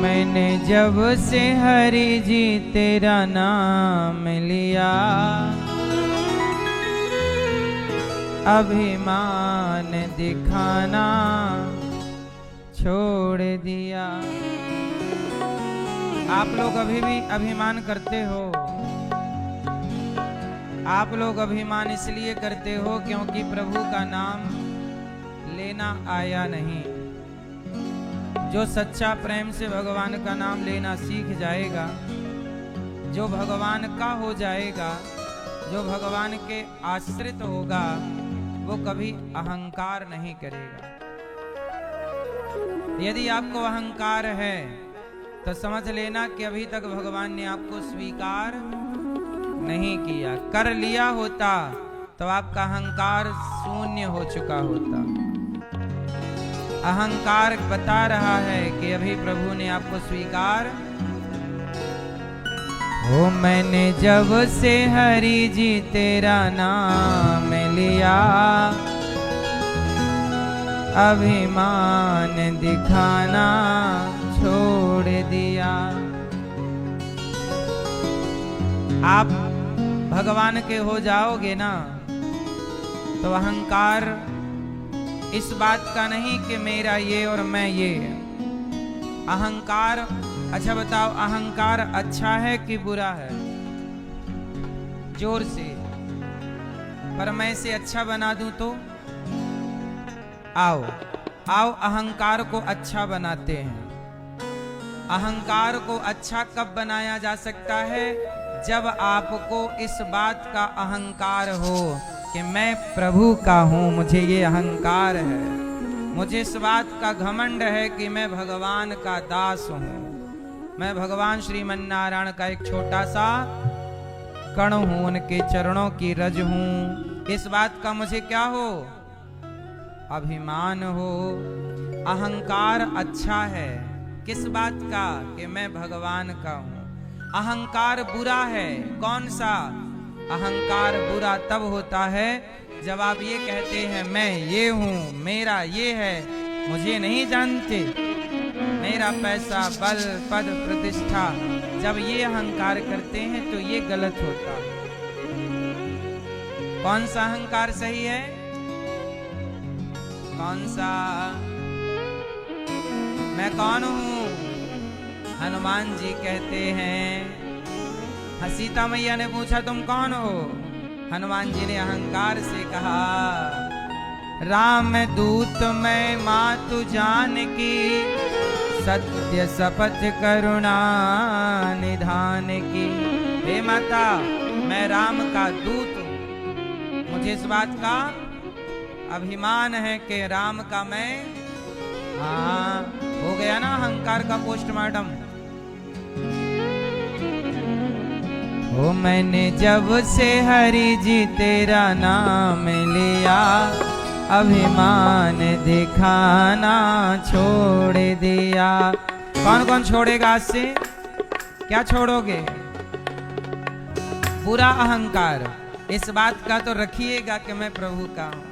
मैंने जब से हरि जी तेरा नाम लिया, अभिमान दिखाना छोड़ दिया। आप लोग अभी भी अभिमान करते हो। आप लोग अभिमान इसलिए करते हो क्योंकि प्रभु का नाम लेना आया नहीं। जो सच्चा प्रेम से भगवान का नाम लेना सीख जाएगा, जो भगवान का हो जाएगा, जो भगवान के आश्रित होगा, वो कभी अहंकार नहीं करेगा। यदि आपको अहंकार है तो समझ लेना कि अभी तक भगवान ने आपको स्वीकार नहीं किया। कर लिया होता तो आपका अहंकार शून्य हो चुका होता। अहंकार बता रहा है कि अभी प्रभु ने आपको स्वीकार हो। मैंने जब से हरि जी तेरा नाम लिया, अभिमान दिखाना छोड़ दिया। आप भगवान के हो जाओगे ना तो अहंकार इस बात का नहीं कि मेरा ये और मैं ये। अहंकार, अच्छा बताओ, अहंकार अच्छा है कि बुरा है? जोर से। पर मैं इसे अच्छा बना दूं तो? आओ आओ अहंकार को अच्छा बनाते हैं। अहंकार को अच्छा कब बनाया जा सकता है? जब आपको इस बात का अहंकार हो कि मैं प्रभु का हूं, मुझे ये अहंकार है, मुझे इस बात का घमंड है कि मैं भगवान का दास हूं, मैं भगवान श्रीमन नारायण का एक छोटा सा कण हूं, उनके चरणों की रज हूं। इस बात का मुझे क्या हो? अभिमान हो। अहंकार अच्छा है। किस बात का? कि मैं भगवान का हूं। अहंकार बुरा है। कौन सा? अहंकार बुरा तब होता है जब आप ये कहते हैं मैं ये हूं, मेरा ये है, मुझे नहीं जानते, मेरा पैसा, बल, पद, प्रतिष्ठा। जब ये अहंकार करते हैं तो ये गलत होता है। कौन सा अहंकार सही है? कौन सा? मैं कौन हूं? हनुमान जी कहते हैं, सीता मैया ने पूछा तुम कौन हो? हनुमान जी ने अहंकार से कहा, राम दूत मैं मातु जानकी, सत्य शपथ करुणा निधान की। हे माता, मैं राम का दूत हूं। मुझे इस बात का अभिमान है कि राम का मैं, हाँ, हो गया ना अहंकार का पोस्टमार्टम। ओ मैंने जब से हरि जी तेरा नाम लिया, अभिमान दिखाना छोड़ दिया। कौन कौन छोड़ेगा आज से? क्या छोड़ोगे? बुरा अहंकार। इस बात का तो रखिएगा कि मैं प्रभु का हूं।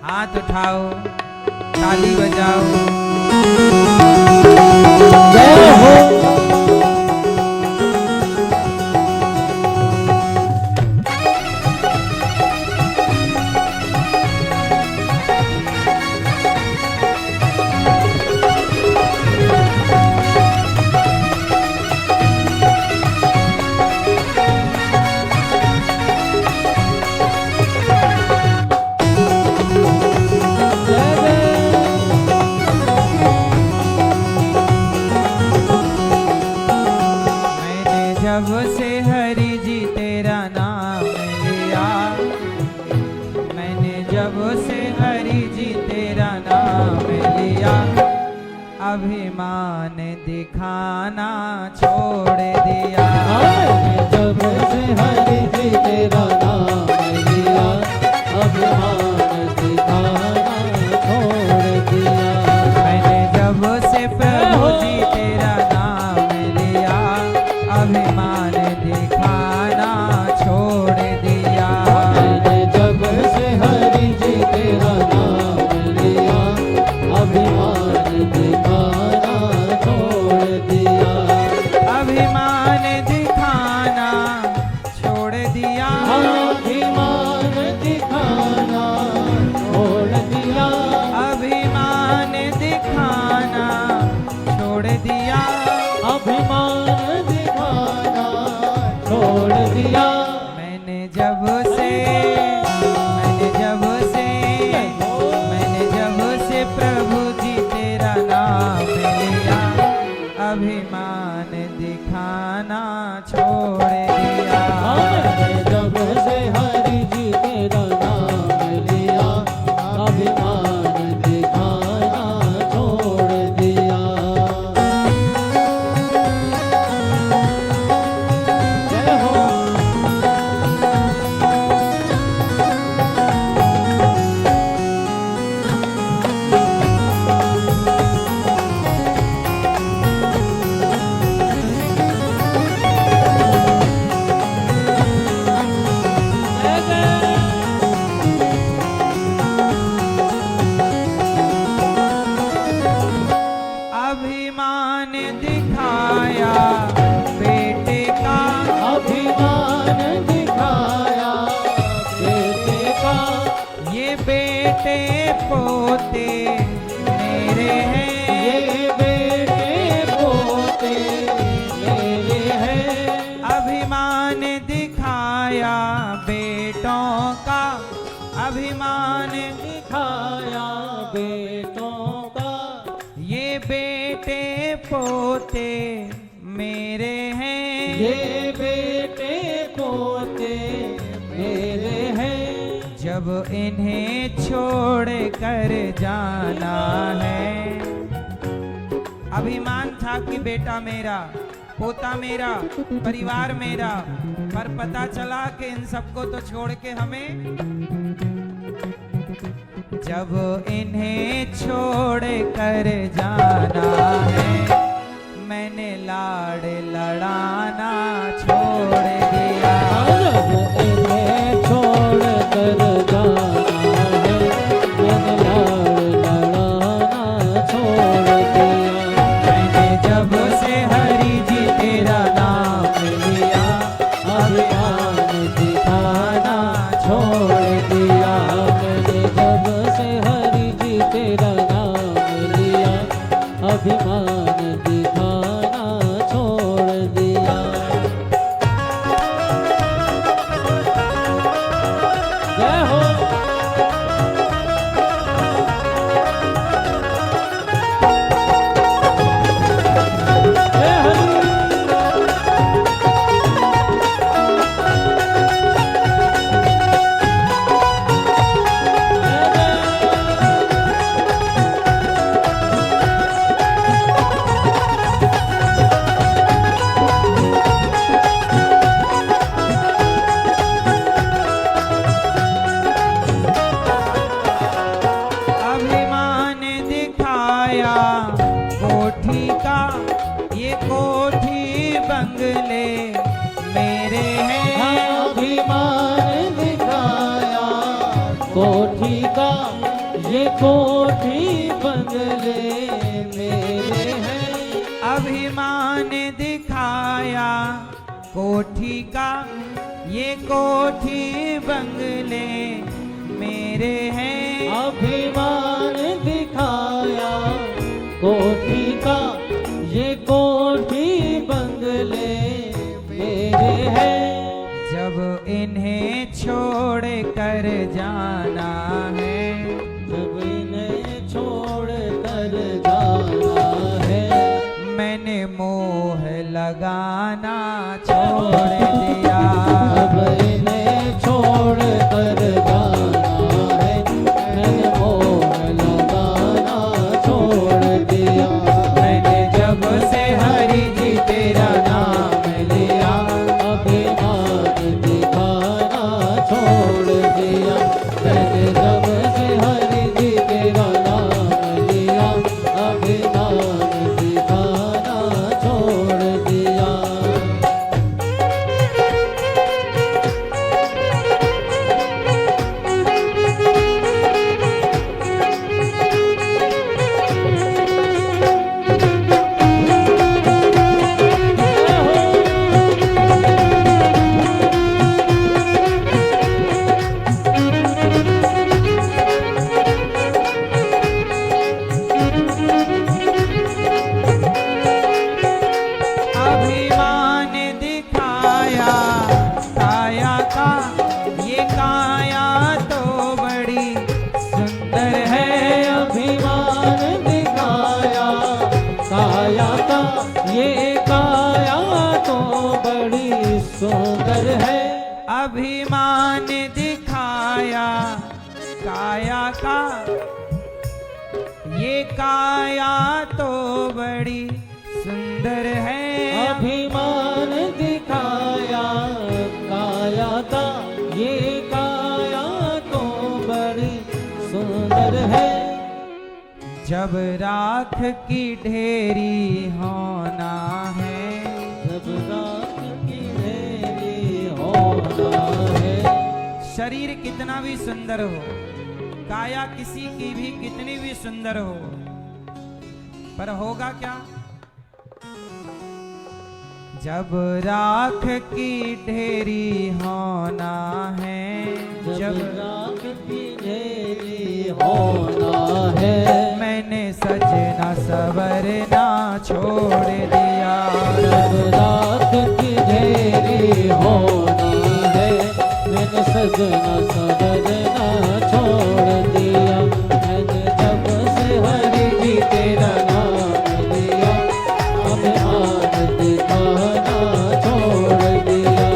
हाथ उठाओ, ताली बजाओ। जय हो। जब से हरि जी तेरा नाम लिया, मैंने जब से हरि जी तेरा नाम लिया, अभिमान दिखाना छोड़ दिया। जब से हरि जी तेरा नाम लिया, अभिमान दिखाना छोड़ दिया। मैंने जब से प्रभु जी तेरा नाम लिया, अभिमान दिखाना छोड़ दिया। मैंने जब से हरि जी तेरा नाम लिया, अभिमान दिखाना छोड़ छोड़ दिया, अभिमान दिखाना छोड़ दिया। मैंने जब से मैंने जब से प्रभु जी तेरा नाम लिया, अभिमान दिखाना छोड़ दिया। मैंने जब से हरि जी तेरा नाम लिया, अभिमान दिखाना छोड़ दिया। जय हो। अभिमान दिखाया बेटे का, अभिमान दिखाया बेटे का, ये बेटे पोते मेरे हैं, ये बेटे पोते मेरे हैं। अभिमान दिखाया बेटों का, अभिमान दिखाया बेटों का, ये बेटे पोते मेरे हैं, ये बेटे पोते मेरे हैं। जब इन्हें छोड़ कर जाना है। अभिमान था कि बेटा मेरा, पोता मेरा, परिवार मेरा, पर पता चला कि इन सबको तो छोड़ के हमें, जब इन्हें छोड़ कर जाना है, मैंने लाड़ लड़ाना छोड़ दिया। जब इन्हें छोड़ कर जाना है, मैंने लाड़ लड़ाना छोड़ दिया। मैंने जब से हरि जी तेरा नाम लिया, अभिमान दिखाना छोड़ दिया। मैंने जब से हरि जी तेरा नाम लिया, अभिमान दिखाना छोड़ दिया। जय हो। जय हरि। अभिमान दिखाया कोठी का, ये कोठी बंगले मेरे हैं, अभिमान दिखाया कोठी का, ये कोठी बंगले मेरे हैं। अभिमान दिखाया कोठी का, ये कोठी बंगले मेरे हैं, अभिमान दिखाया कोठी का, ये कोठी बंगले मेरे हैं। जब इन्हें छोड़ कर जाना है, जब इन्हें छोड़ कर जाना है, मैंने मोह लगाना छोड़ दिया। जब इन्हें छोड़ कर जाना है, मैंने मोह लगाना छोड़ दिया। मैंने जब से हरि जी तेरा नाम लिया, अभिमान दिखाना छोड़ दिया। मैंने जब से हरि जी तेरा नाम लिया, अभिमान दिखाना छोड़ दिया। का ये काया तो बड़ी सुंदर है। अभिमान दिखाया काया का, ये काया तो बड़ी सुंदर है। अभिमान दिखाया काया का ये काया तो बड़ी सुंदर है। जब राख की ढेरी होना है, जब राख की ढेरी होना है। शरीर कितना भी सुंदर हो, काया किसी की भी कितनी भी सुंदर हो, पर होगा क्या? जब राख की ढेरी होना है, जब राख की ढेरी होना है। मैंने सजना सवरना छोड़ दिया। जब राख की ढेरी होना है, मैंने सजना सवरना छोड़ दिया। मैंने जब से हरि जी तेरा नाम लिया, अभिमान दिखाना छोड़ दिया।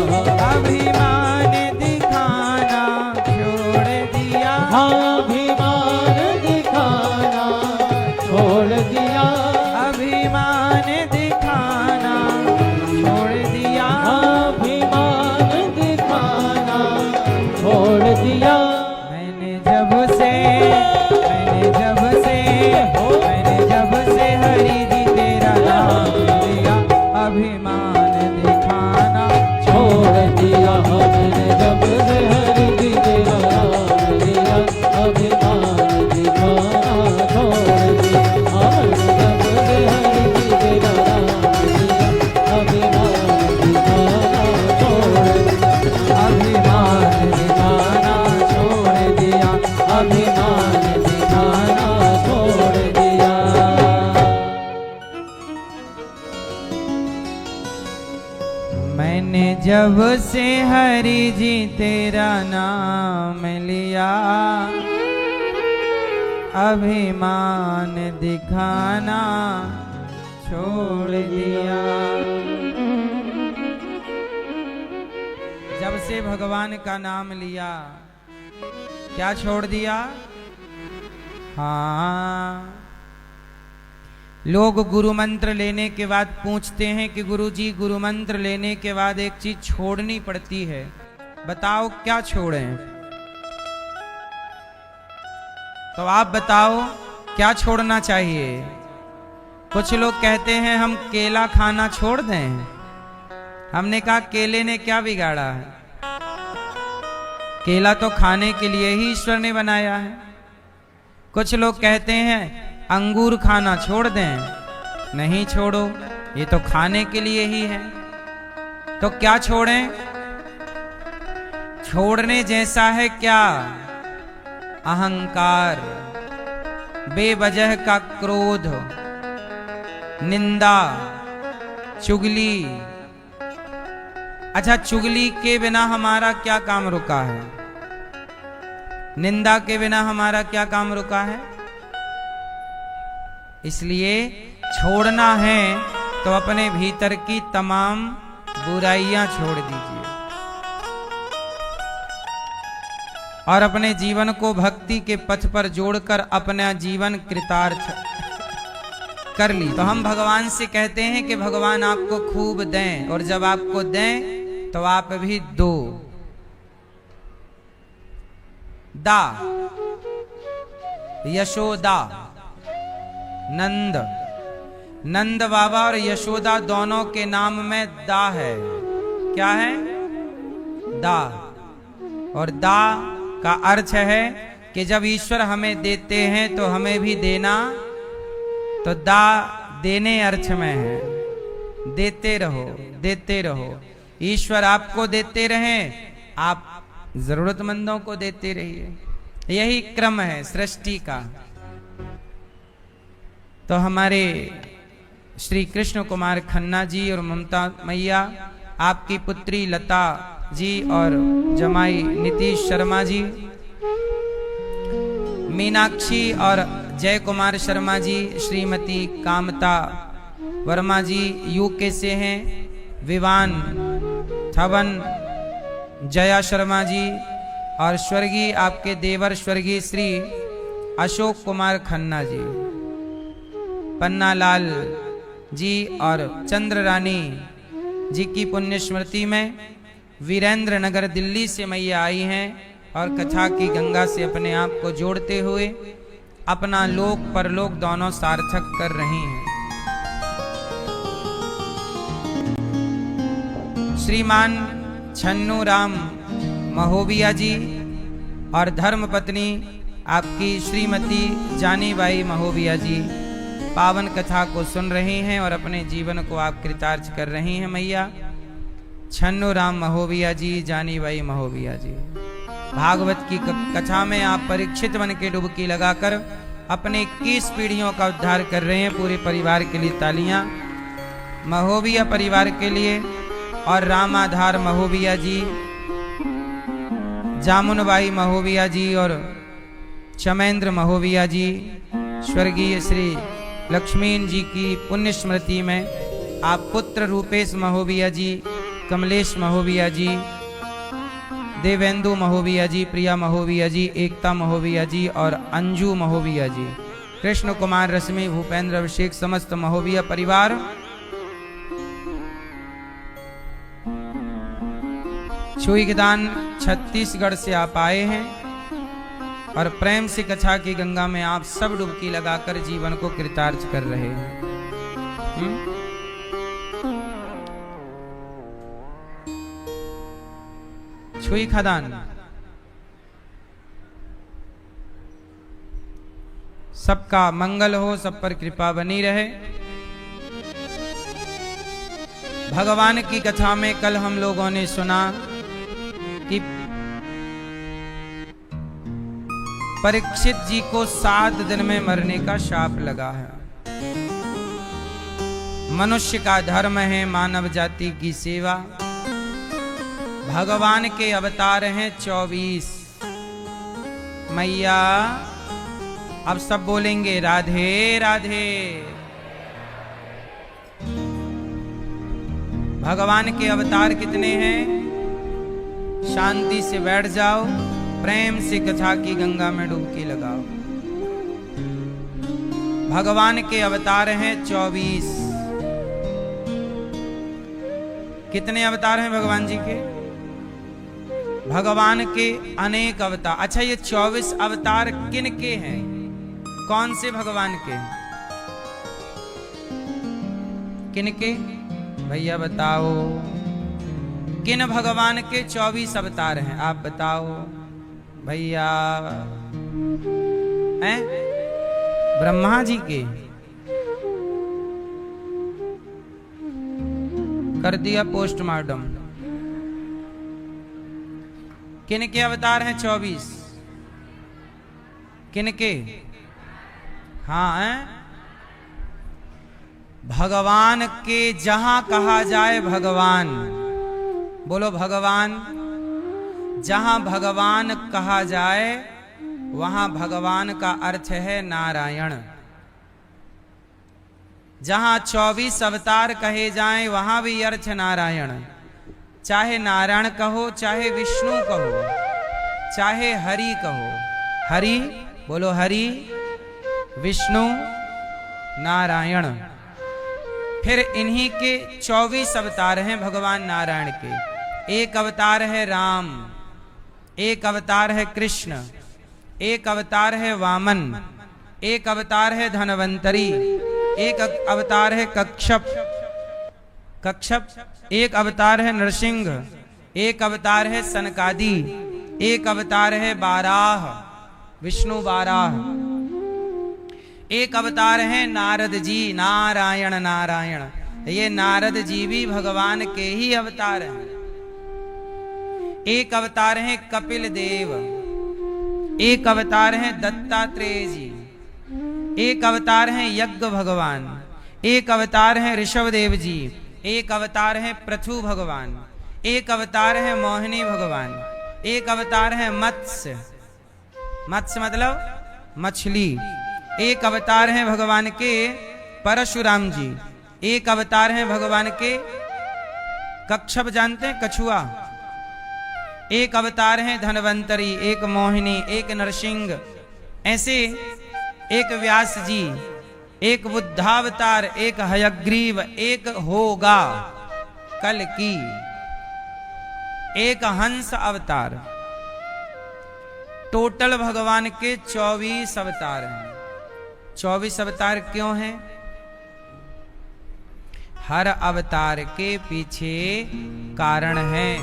अभिमान दिखाना छोड़ दिया। अभिमान दिखाना छोड़ दिया। अभिमान दिखाना छोड़ दिया। अभिमान दिखाना छोड़ दिया। मैंने जब से हरि जी तेरा नाम लिया, अभिमान दिखाना छोड़ दिया। मैंने जब से हरि जी तेरा नाम लिया, अभिमान दिखाना छोड़ दिया। मैंने जब से हरि जी तेरा नाम लिया, अभिमान दिखाना छोड़ दिया। अभिमान दिखाना छोड़ दिया। अभिमान दिखाना छोड़ दिया। मैंने जब से हरि जी तेरा नाम लिया, अभिमान दिखाना छोड़ दिया। जब से भगवान का नाम लिया, क्या छोड़ दिया? हाँ, लोग गुरु मंत्र लेने के बाद पूछते हैं कि गुरुजी गुरु मंत्र लेने के बाद एक चीज छोड़नी पड़ती है, बताओ क्या छोड़ें? तो आप बताओ क्या छोड़ना चाहिए? कुछ लोग कहते हैं हम केला खाना छोड़ दें। हमने कहा केले ने क्या बिगाड़ा है? केला तो खाने के लिए ही ईश्वर ने बनाया है। कुछ लोग कहते हैं अंगूर खाना छोड़ दें। नहीं छोड़ो, ये तो खाने के लिए ही है। तो क्या छोड़ें? छोड़ने जैसा है क्या? अहंकार, बेवजह का क्रोध, निंदा, चुगली। अच्छा, चुगली के बिना हमारा क्या काम रुका है? निंदा के बिना हमारा क्या काम रुका है? इसलिए छोड़ना है तो अपने भीतर की तमाम बुराइयां छोड़ दीजिए और अपने जीवन को भक्ति के पथ पर जोड़कर अपना जीवन कृतार्थ कर ली। तो हम भगवान से कहते हैं कि भगवान आपको खूब दें, और जब आपको दें तो आप भी दो। दा, यशोदा, नंद, नंद बाबा और यशोदा दोनों के नाम में दा है। क्या है? दा। और दा का अर्थ है कि जब ईश्वर हमें देते हैं तो हमें भी देना। तो दा देने अर्थ में है, देते रहो, देते रहो। ईश्वर आपको देते रहें, आप जरूरतमंदों को देते रहिए। यही क्रम है सृष्टि का। तो हमारे श्री कृष्ण कुमार खन्ना जी और ममता मैया, आपकी पुत्री लता जी और जमाई नीतीश शर्मा जी, मीनाक्षी और जय कुमार शर्मा जी, श्रीमती कामता वर्मा जी यूके से हैं, विवान थवन, जया शर्मा जी और स्वर्गीय आपके देवर स्वर्गीय श्री अशोक कुमार खन्ना जी, पन्ना लाल जी और चंद्र रानी जी की पुण्य स्मृति में वीरेंद्र नगर दिल्ली से मैया आई हैं और कथा की गंगा से अपने आप को जोड़ते हुए अपना लोक परलोक दोनों सार्थक कर रही हैं। श्रीमान छन्नू राम महोबिया जी और धर्मपत्नी आपकी श्रीमती जानीबाई महोबिया जी पावन कथा को सुन रही हैं और अपने जीवन को आप कृतार्थ कर रही हैं। मैया छन्नू राम महोबिया जी, जानीबाई महोबिया जी, भागवत की कथा में आप परीक्षित बन के डुबकी लगाकर अपने 21 पीढ़ियों का उद्धार कर रहे हैं। पूरे परिवार के लिए तालियां, महोबिया परिवार के लिए। और रामाधार महोबिया जी, जामुनबाई महोबिया जी और चमेंद्र महोबिया जी, स्वर्गीय श्री लक्ष्मीन जी की पुण्य स्मृति में आप पुत्र रूपेश महोबिया जी, कमलेश महोबिया जी, देवेंदु महोबिया जी, प्रिया महोबिया जी, एकता महोबिया जी और अंजू महोबिया जी, कृष्ण कुमार, रश्मि, भूपेंद्र, अभिषेक, समस्त महोबिया परिवार छुईगदान छत्तीसगढ़ से आप आए हैं और प्रेम से कथा की गंगा में आप सब डुबकी लगाकर जीवन को कृतार्थ कर रहे हैं। छुई खदान सबका मंगल हो, सब पर कृपा बनी रहे। भगवान की कथा में कल हम लोगों ने सुना कि परीक्षित जी को 7 दिन में मरने का शाप लगा है। मनुष्य का धर्म है मानव जाति की सेवा। भगवान के अवतार हैं 24। मैया अब सब बोलेंगे राधे राधे। भगवान के अवतार कितने हैं? शांति से बैठ जाओ, प्रेम से कथा की गंगा में डुबकी लगाओ। भगवान के अवतार हैं 24। कितने अवतार हैं भगवान जी के? भगवान के अनेक अवतार। अच्छा, ये 24 अवतार किन के हैं? कौन से भगवान के? किन के भैया बताओ? किन भगवान के 24 अवतार हैं? आप बताओ भैया। हैं? ब्रह्मा जी के कर दिया पोस्टमार्टम। किन के अवतार हैं 24? किन के? हाँ हैं? भगवान के जहां कहा जाए भगवान, बोलो भगवान। जहां भगवान कहा जाए वहां भगवान का अर्थ है नारायण। जहां 24 अवतार कहे जाएं वहां भी अर्थ नारायण। चाहे नारायण कहो, चाहे विष्णु कहो, चाहे हरि कहो। हरि बोलो, हरि, विष्णु, नारायण। फिर इन्हीं के 24 अवतार हैं भगवान नारायण के। एक अवतार है राम, एक अवतार है कृष्ण, एक अवतार है वामन, एक अवतार है धनवंतरी, एक अवतार है कक्षप, एक अवतार है नरसिंह, एक अवतार है सनकादि, एक अवतार है बाराह, विष्णु बाराह, एक अवतार है नारद जी। नारायण नारायण, ये नारद जी भी भगवान के ही अवतार हैं। एक अवतार है कपिल देव, एक अवतार है दत्तात्रेय जी, एक अवतार है यज्ञ भगवान, एक अवतार है ऋषभ देव जी, एक अवतार है पृथु भगवान, एक अवतार है मोहिनी भगवान, एक अवतार है मत्स्य, मत्स्य मतलब मछली, एक अवतार है भगवान के परशुराम जी, एक अवतार है भगवान के कच्छप, जानते हैं कछुआ। एक अवतार है धनवंतरी, एक मोहिनी, एक नरसिंह, ऐसे एक व्यास जी, एक बुद्धावतार, एक हयग्रीव, एक होगा कल की, एक हंस अवतार। टोटल भगवान के 24 अवतार हैं। 24 अवतार क्यों हैं? हर अवतार के पीछे कारण है।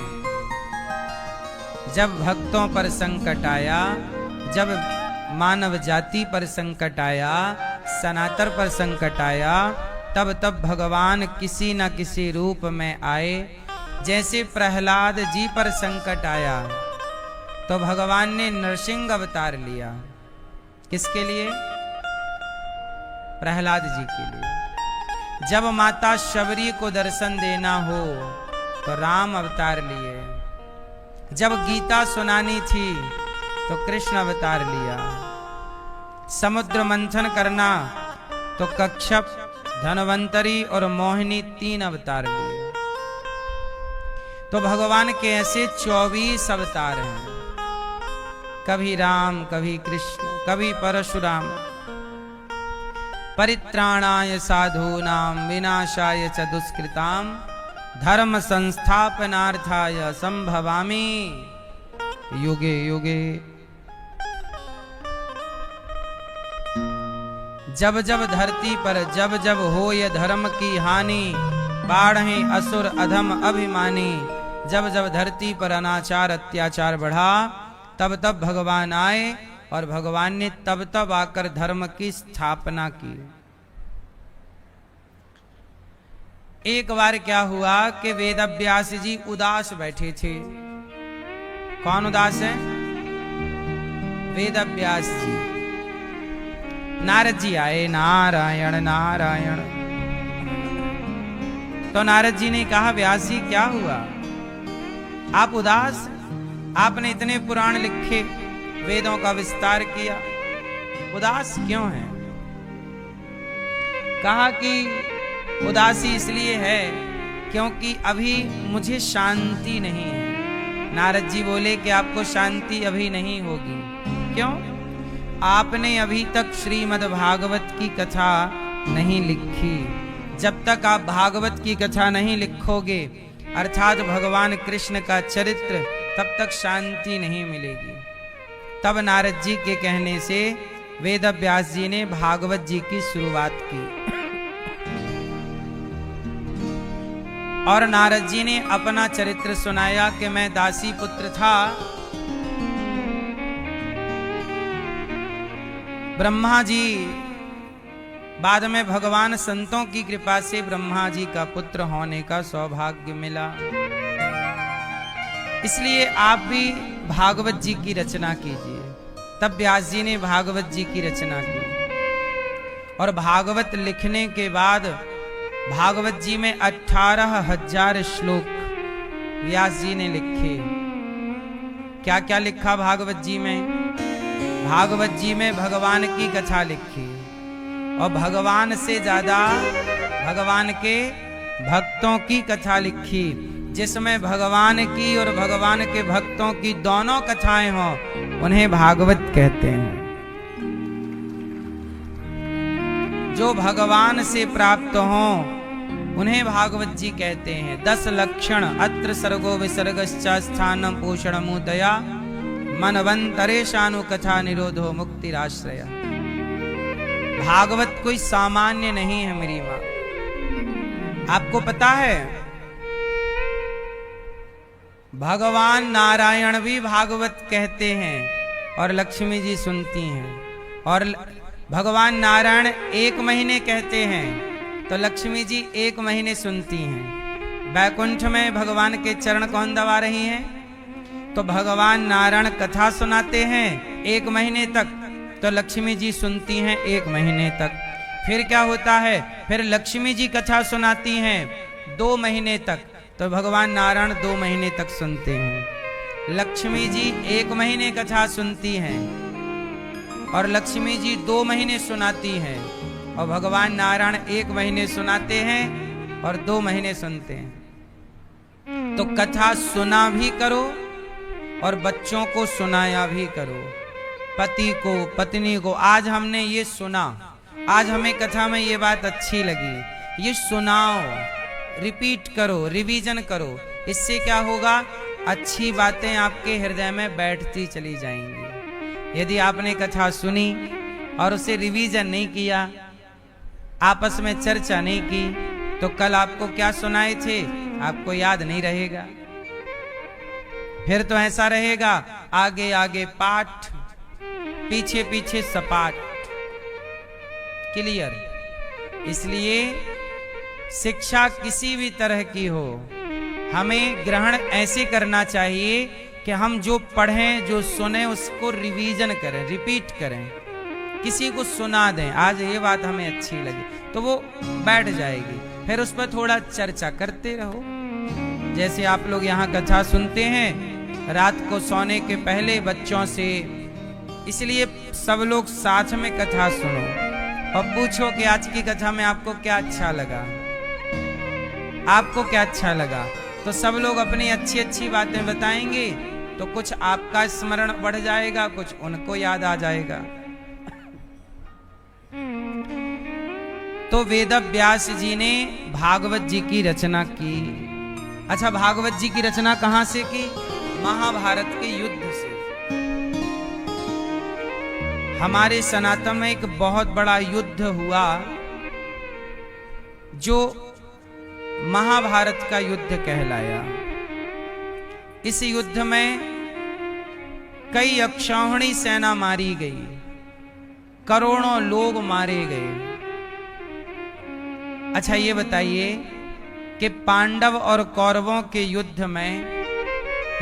जब भक्तों पर संकट आया, जब मानव जाति पर संकट आया, सनातन पर संकट आया, तब तब भगवान किसी न किसी रूप में आए। जैसे प्रहलाद जी पर संकट आया तो भगवान ने नरसिंह अवतार लिया। किसके लिए? प्रहलाद जी के लिए। जब माता शबरी को दर्शन देना हो तो राम अवतार लिए। जब गीता सुनानी थी तो कृष्ण अवतार लिया। समुद्र मंथन करना तो कच्छप, धनवंतरी और मोहिनी 3 अवतार लिए। तो भगवान के ऐसे 24 अवतार हैं। कभी राम, कभी कृष्ण, कभी परशुराम। परित्राणाय साधूनां विनाशाय च दुष्कृतां धर्म संस्थापनार्थाय संभवामि युगे युगे। जब जब धरती पर जब जब हो ये धर्म की हानि, बाढ़े असुर अधम अभिमानी। जब जब धरती पर अनाचार अत्याचार बढ़ा, तब तब भगवान आए और भगवान ने तब तब आकर धर्म की स्थापना की। एक बार क्या हुआ कि वेदव्यास जी उदास बैठे थे। कौन उदास है? वेदव्यास जी। नारद जी आए, नारायण नारायण। तो नारद जी ने कहा, व्यास जी क्या हुआ, आप उदास? आपने इतने पुराण लिखे, वेदों का विस्तार किया, उदास क्यों हैं? कहा कि उदासी इसलिए है क्योंकि अभी मुझे शांति नहीं है। नारद जी बोले कि आपको शांति अभी नहीं होगी। क्यों? आपने अभी तक श्रीमद् भागवत की कथा नहीं लिखी। जब तक आप भागवत की कथा नहीं लिखोगे, अर्थात भगवान कृष्ण का चरित्र, तब तक शांति नहीं मिलेगी। तब नारद जी के कहने से वेदव्यास जी ने भागवत जी की शुरुआत की। और नारद जी ने अपना चरित्र सुनाया कि मैं दासी पुत्र था, ब्रह्मा जी, बाद में भगवान संतों की कृपा से ब्रह्मा जी का पुत्र होने का सौभाग्य मिला। इसलिए आप भी भागवत जी की रचना कीजिए। तब व्यास जी ने भागवत जी की रचना की। और भागवत लिखने के बाद भागवत जी में 18,000 श्लोक व्यास जी ने लिखे। क्या क्या लिखा भागवत जी में? भागवत जी में भगवान की कथा लिखी और भगवान से ज्यादा भगवान के भक्तों की कथा लिखी, जिसमें भगवान की और भगवान के भक्तों की दोनों कथाएं हों, उन्हें भागवत कहते हैं। जो भगवान से प्राप्त हों उन्हें भागवत जी कहते हैं। 10 लक्षण अत्र सर्गो विसर्गश्च स्थानं पोषणमुदया मनवंतरेशानु कथा निरोधो मुक्तिराश्रय। भागवत कोई सामान्य नहीं है मेरी माँ। आपको पता है भगवान नारायण भी भागवत कहते हैं और लक्ष्मी जी सुनती हैं। और भगवान नारायण 1 महीने कहते हैं तो लक्ष्मी जी 1 महीने सुनती हैं। बैकुंठ में भगवान के चरण कौन दबा रही हैं? तो भगवान नारायण कथा सुनाते हैं 1 महीने तक, तो लक्ष्मी जी सुनती हैं 1 महीने तक। फिर क्या होता है? फिर लक्ष्मी जी कथा सुनाती हैं 2 महीने तक, तो भगवान नारायण 2 महीने तक सुनते हैं। लक्ष्मी जी 1 महीने कथा सुनती हैं और लक्ष्मी जी 2 महीने सुनाती हैं, और भगवान नारायण 1 महीने सुनाते हैं और 2 महीने सुनते हैं। तो कथा सुना भी करो और बच्चों को सुनाया भी करो, पति को पत्नी को। आज हमने ये सुना, आज हमें कथा में ये बात अच्छी लगी, ये सुनाओ, रिपीट करो, रिवीजन करो। इससे क्या होगा, अच्छी बातें आपके हृदय में बैठती चली जाएंगी। यदि आपने कथा सुनी और उसे रिवीजन नहीं किया, आपस में चर्चा नहीं की, तो कल आपको क्या सुनाए थे आपको याद नहीं रहेगा। फिर तो ऐसा रहेगा, आगे आगे पाठ, पीछे पीछे सपाट। क्लियर। इसलिए शिक्षा किसी भी तरह की हो, हमें ग्रहण ऐसे करना चाहिए कि हम जो पढ़ें, जो सुने, उसको रिवीजन करें, रिपीट करें, किसी को सुना दें। आज ये बात हमें अच्छी लगी तो वो बैठ जाएगी, फिर उस पर थोड़ा चर्चा करते रहो। जैसे आप लोग यहाँ कथा सुनते हैं रात को सोने के पहले बच्चों से, इसलिए सब लोग साथ में कथा सुनो और पूछो कि आज की कथा में आपको क्या अच्छा लगा, आपको क्या अच्छा लगा। तो सब लोग अपनी अच्छी अच्छी बातें बताएंगे, तो कुछ आपका स्मरण बढ़ जाएगा, कुछ उनको याद आ जाएगा। तो वेद व्यास जी ने भागवत जी की रचना की। अच्छा, भागवत जी की रचना कहां से की? महाभारत के युद्ध से। हमारे सनातन में एक बहुत बड़ा युद्ध हुआ जो महाभारत का युद्ध कहलाया। इस युद्ध में कई अक्षौहिणी सेना मारी गई, करोड़ों लोग मारे गए। अच्छा, ये बताइए कि पांडव और कौरवों के युद्ध में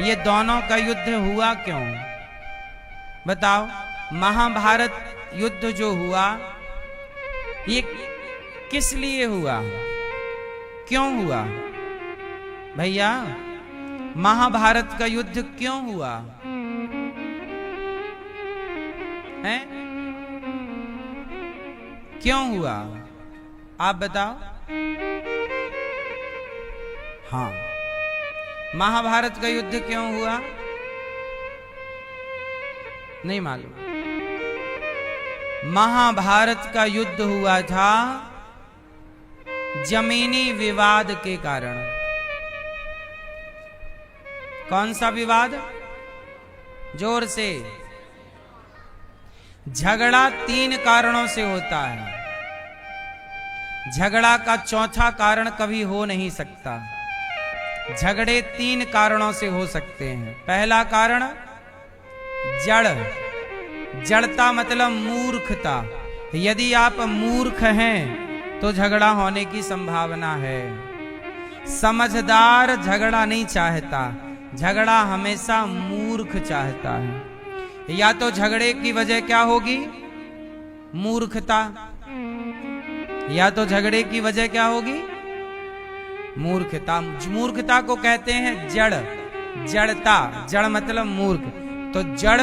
ये दोनों का युद्ध हुआ क्यों? बताओ। महाभारत युद्ध जो हुआ ये किस लिए हुआ, क्यों हुआ? भैया, महाभारत का युद्ध क्यों हुआ है? क्यों हुआ आप बताओ। हाँ, महाभारत का युद्ध क्यों हुआ? नहीं मालूम। महाभारत का युद्ध हुआ था जमीनी विवाद के कारण। कौन सा विवाद? जोर से। झगड़ा 3 कारणों से होता है। झगड़ा का चौथा कारण कभी हो नहीं सकता। झगड़े 3 कारणों से हो सकते हैं। पहला कारण जड़, जड़ता मतलब मूर्खता। यदि आप मूर्ख हैं तो झगड़ा होने की संभावना है। समझदार झगड़ा नहीं चाहता, झगड़ा हमेशा मूर्ख चाहता है। या तो झगड़े की वजह क्या होगी? मूर्खता। या तो झगड़े की वजह क्या होगी? मूर्खता। मूर्खता को कहते हैं जड़, जड़ता। जड़ मतलब मूर्ख। तो जड़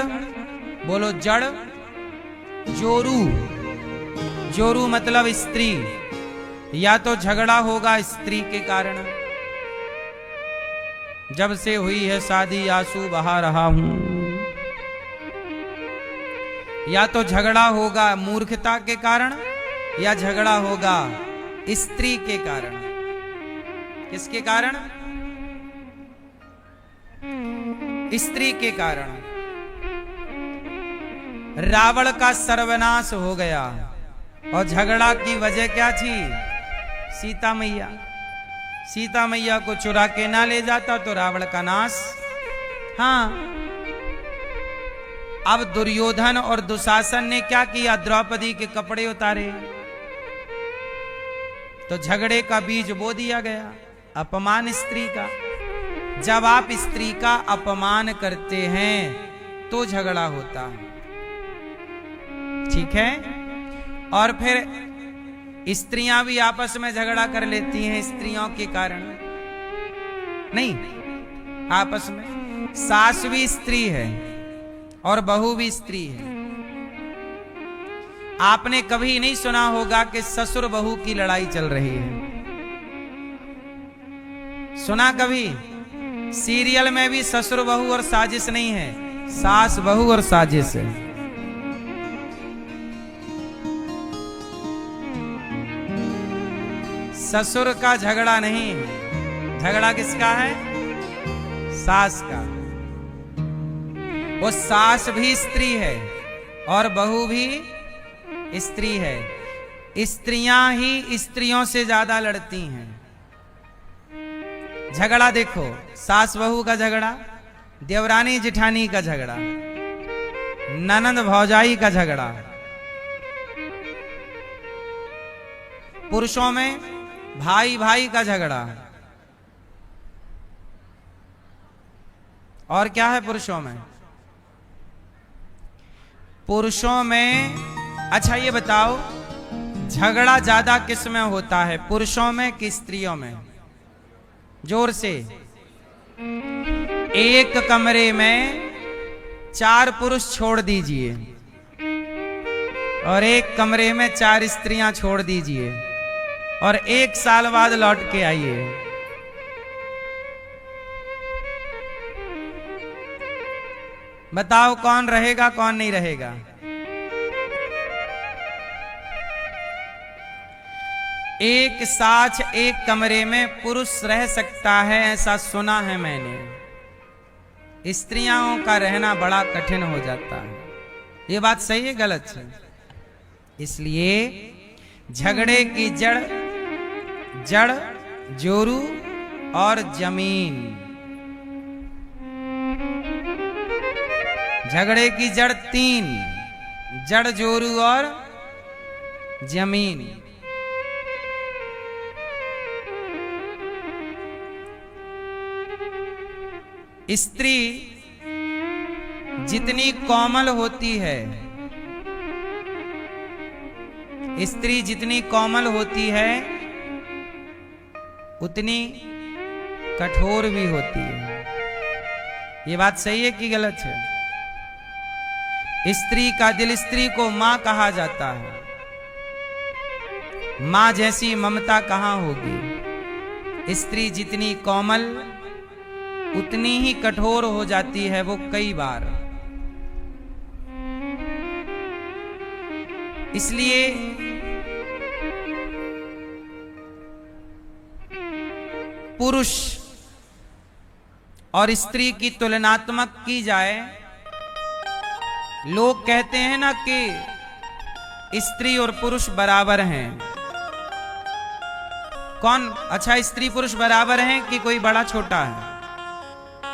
बोलो, जड़। जोरू, जोरू मतलब स्त्री। या तो झगड़ा होगा स्त्री के कारण, जब से हुई है शादी आंसू बहा रहा हूं। या तो झगड़ा होगा मूर्खता के कारण, या झगड़ा होगा स्त्री के कारण। किसके कारण? स्त्री के कारण। रावण का सर्वनाश हो गया और झगड़ा की वजह क्या थी? सीता मैया। सीता मैया को चुरा के ना ले जाता तो रावण का नाश। हाँ, अब दुर्योधन और दुशासन ने क्या किया? द्रौपदी के कपड़े उतारे, तो झगड़े का बीज बो दिया गया, अपमान स्त्री का। जब आप स्त्री का अपमान करते हैं तो झगड़ा होता है, ठीक है। और फिर स्त्रियां भी आपस में झगड़ा कर लेती हैं स्त्रियों के कारण, नहीं, आपस में। सास भी स्त्री है और बहू भी स्त्री है। आपने कभी नहीं सुना होगा कि ससुर बहू की लड़ाई चल रही है। सुना कभी? सीरियल में भी ससुर बहू और साजिश नहीं है, सास बहू और साजिश है। ससुर का झगड़ा नहीं है, झगड़ा किसका है? सास का। वो सास भी स्त्री है और बहू भी स्त्री है। स्त्रियां ही स्त्रियों से ज्यादा लड़ती हैं। झगड़ा देखो, सास बहू का झगड़ा, देवरानी जिठानी का झगड़ा, ननंद भौजाई का झगड़ा। पुरुषों में भाई भाई का झगड़ा। और क्या है पुरुषों में? पुरुषों में, अच्छा ये बताओ, झगड़ा ज्यादा किस में होता है, पुरुषों में कि स्त्रियों में? जोर से। एक कमरे में 4 पुरुष छोड़ दीजिए और एक कमरे में 4 स्त्रियां छोड़ दीजिए और 1 साल बाद लौट के आइए। बताओ कौन रहेगा कौन नहीं रहेगा? एक साथ एक कमरे में पुरुष रह सकता है, ऐसा सुना है मैंने। स्त्रियों का रहना बड़ा कठिन हो जाता है। ये बात सही है गलत है? इसलिए झगड़े की जड़ जोरू और जमीन। झगड़े की जड़ 3, जड़ जोरू और जमीन। स्त्री जितनी कोमल होती है, स्त्री जितनी कोमल होती है उतनी कठोर भी होती है। ये बात सही है कि गलत है? स्त्री का दिल, स्त्री को मां कहा जाता है। मां जैसी ममता कहां होगी? स्त्री जितनी कोमल उतनी ही कठोर हो जाती है वो कई बार। इसलिए पुरुष और स्त्री की तुलनात्मक की जाए, लोग कहते हैं ना कि स्त्री और पुरुष बराबर हैं। कौन? अच्छा, स्त्री पुरुष बराबर हैं कि कोई बड़ा छोटा है?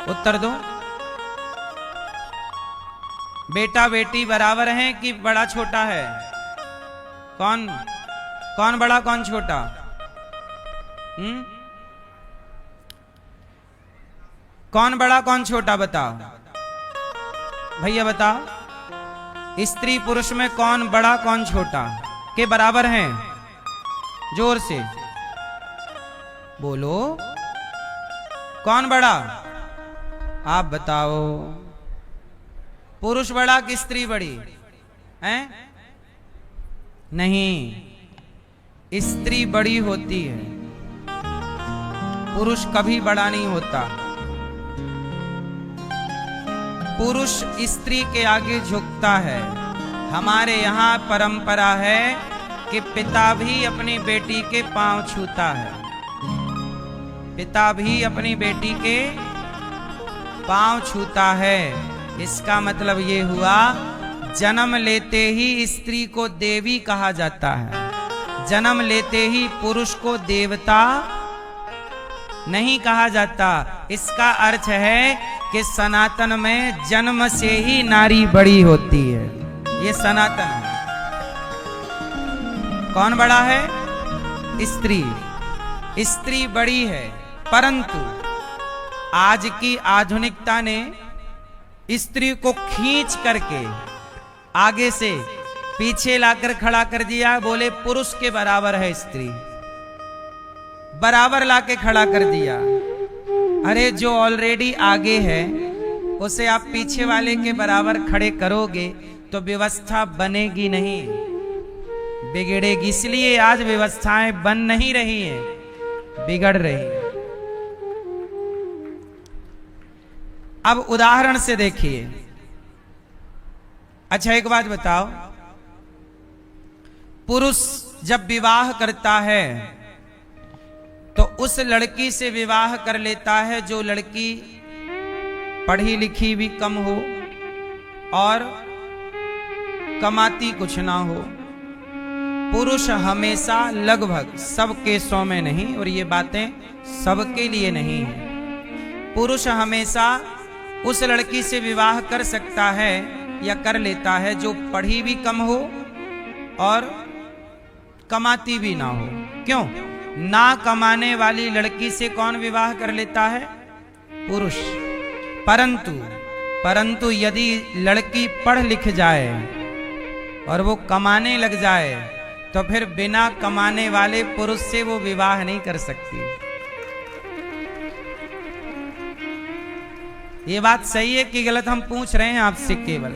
उत्तर दो। बेटा बेटी बराबर हैं कि बड़ा छोटा है? कौन कौन बड़ा कौन छोटा? कौन बड़ा कौन छोटा? बताओ भैया, बताओ। स्त्री पुरुष में कौन बड़ा कौन छोटा के बराबर हैं? जोर से बोलो, कौन बड़ा? आप बताओ। पुरुष बड़ा कि स्त्री बड़ी है? नहीं, स्त्री बड़ी होती है, पुरुष कभी बड़ा नहीं होता। पुरुष स्त्री के आगे झुकता है। हमारे यहाँ परंपरा है कि पिता भी अपनी बेटी के पांव छूता है। पिता भी अपनी बेटी के पांव छूता है। इसका मतलब ये हुआ, जन्म लेते ही स्त्री को देवी कहा जाता है, जन्म लेते ही पुरुष को देवता नहीं कहा जाता। इसका अर्थ है कि सनातन में जन्म से ही नारी बड़ी होती है। ये सनातन है। कौन बड़ा है? स्त्री। स्त्री बड़ी है, परंतु आज की आधुनिकता ने स्त्री को खींच करके आगे से पीछे लाकर खड़ा कर दिया। बोले पुरुष के बराबर है स्त्री, बराबर लाके खड़ा कर दिया। अरे जो ऑलरेडी आगे है उसे आप पीछे वाले के बराबर खड़े करोगे तो व्यवस्था बनेगी नहीं। बिगड़ेगी। इसलिए आज व्यवस्थाएं बन नहीं रही हैं, बिगड़ रही हैं। अब उदाहरण से देखिए। अच्छा एक बात बताओ, पुरुष जब विवाह करता है तो उस लड़की से विवाह कर लेता है जो लड़की पढ़ी लिखी भी कम हो और कमाती कुछ ना हो। पुरुष हमेशा, लगभग सब केसों में नहीं, और ये बातें सबके लिए नहीं है, पुरुष हमेशा उस लड़की से विवाह कर सकता है या कर लेता है जो पढ़ी भी कम हो और कमाती भी ना हो। क्यों? ना कमाने वाली लड़की से कौन विवाह कर लेता है? पुरुष। परंतु यदि लड़की पढ़ लिख जाए और वो कमाने लग जाए तो फिर बिना कमाने वाले पुरुष से वो विवाह नहीं कर सकती। ये बात सही है कि गलत हम पूछ रहे हैं आपसे केवल।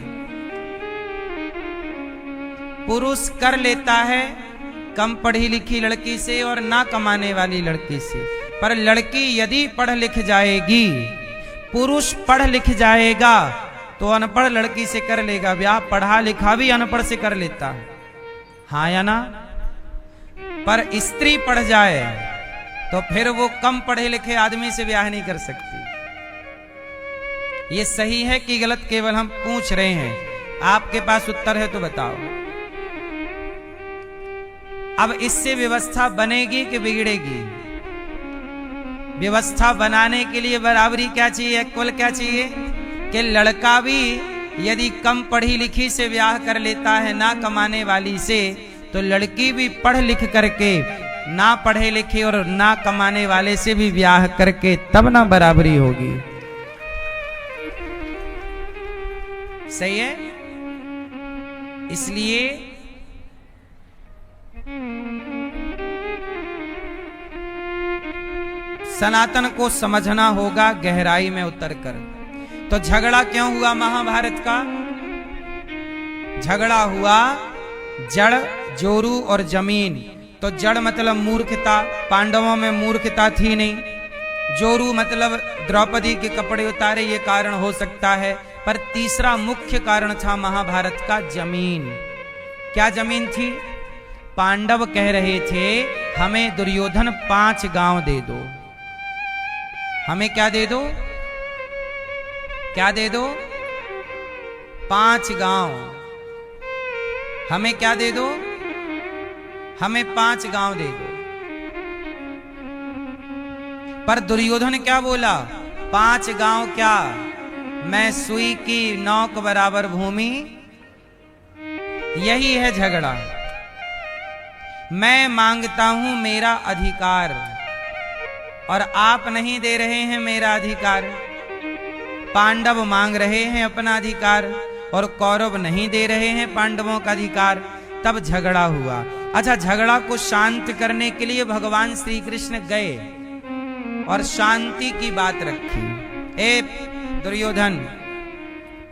पुरुष कर लेता है कम पढ़ी लिखी लड़की से और ना कमाने वाली लड़की से, पर लड़की यदि पढ़ लिख जाएगी, पुरुष पढ़ लिख जाएगा तो अनपढ़ लड़की से कर लेगा ब्याह। पढ़ा लिखा भी अनपढ़ से कर लेता है, हाँ या ना? पर स्त्री पढ़ जाए तो फिर वो कम पढ़े लिखे आदमी से ब्याह नहीं कर सकती। ये सही है कि गलत केवल हम पूछ रहे हैं, आपके पास उत्तर है तो बताओ। अब इससे व्यवस्था बनेगी कि बिगड़ेगी? व्यवस्था बनाने के लिए बराबरी क्या चाहिए, इक्वल क्या चाहिए? कि लड़का भी यदि कम पढ़ी लिखी से ब्याह कर लेता है ना कमाने वाली से, तो लड़की भी पढ़ लिख करके ना पढ़े लिखे और ना कमाने वाले से भी ब्याह करके तब ना बराबरी होगी। सही है? इसलिए सनातन को समझना होगा गहराई में उतरकर। तो झगड़ा क्यों हुआ महाभारत का? झगड़ा हुआ जड़, जोरू और जमीन। तो जड़ मतलब मूर्खता, पांडवों में मूर्खता थी नहीं। जोरू मतलब द्रौपदी के कपड़े उतारे, ये कारण हो सकता है। पर तीसरा मुख्य कारण था महाभारत का जमीन। क्या जमीन थी? पांडव कह रहे थे हमें दुर्योधन 5 गांव दे दो। हमें क्या दे दो? क्या दे दो? 5 गांव। हमें क्या दे दो? हमें 5 गांव दे दो। पर दुर्योधन क्या बोला? 5 गांव क्या, मैं सुई की नौक बराबर भूमि। यही है झगड़ा। मैं मांगता हूं मेरा अधिकार और आप नहीं दे रहे हैं मेरा अधिकार। पांडव मांग रहे हैं अपना अधिकार और कौरव नहीं दे रहे हैं पांडवों का अधिकार। तब झगड़ा हुआ। अच्छा, झगड़ा को शांत करने के लिए भगवान श्री कृष्ण गए और शांति की बात रखी। ए दुर्योधन,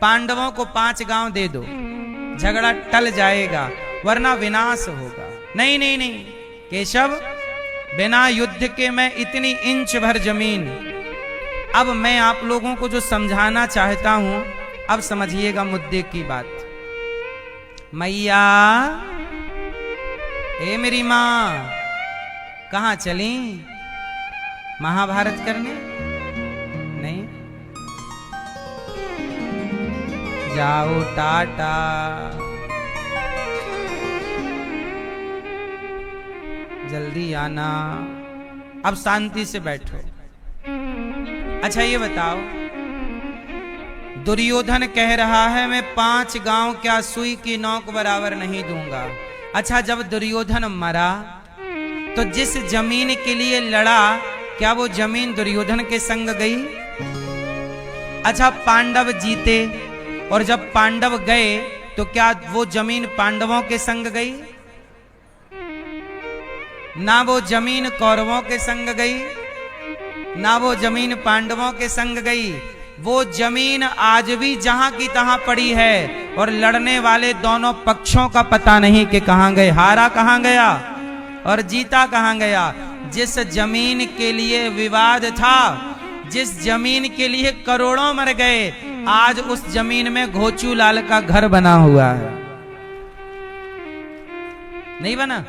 पांडवों को 5 गांव दे दो, झगड़ा टल जाएगा, वरना विनाश होगा। नहीं नहीं नहीं केशव, बिना युद्ध के मैं इतनी इंच भर जमीन। अब मैं आप लोगों को जो समझाना चाहता हूं, अब समझिएगा मुद्दे की बात। मैया, ए मेरी माँ, कहाँ चली? महाभारत करने? नहीं, जाओ टाटा। जल्दी आना। अब शांति से बैठो। अच्छा ये बताओ, दुर्योधन कह रहा है मैं 5 गांव क्या सुई की नोक बराबर नहीं दूंगा। अच्छा, जब दुर्योधन मरा तो जिस जमीन के लिए लड़ा, क्या वो जमीन दुर्योधन के संग गई? अच्छा, पांडव जीते और जब पांडव गए तो क्या वो जमीन पांडवों के संग गई? ना वो जमीन कौरवों के संग गई, ना वो जमीन पांडवों के संग गई। वो जमीन आज भी जहां की तहां पड़ी है और लड़ने वाले दोनों पक्षों का पता नहीं कि कहां गए, हारा कहां गया और जीता कहां गया। जिस जमीन के लिए विवाद था, जिस जमीन के लिए करोड़ों मर गए, आज उस जमीन में घोचू लाल का घर बना हुआ है, नहीं बना?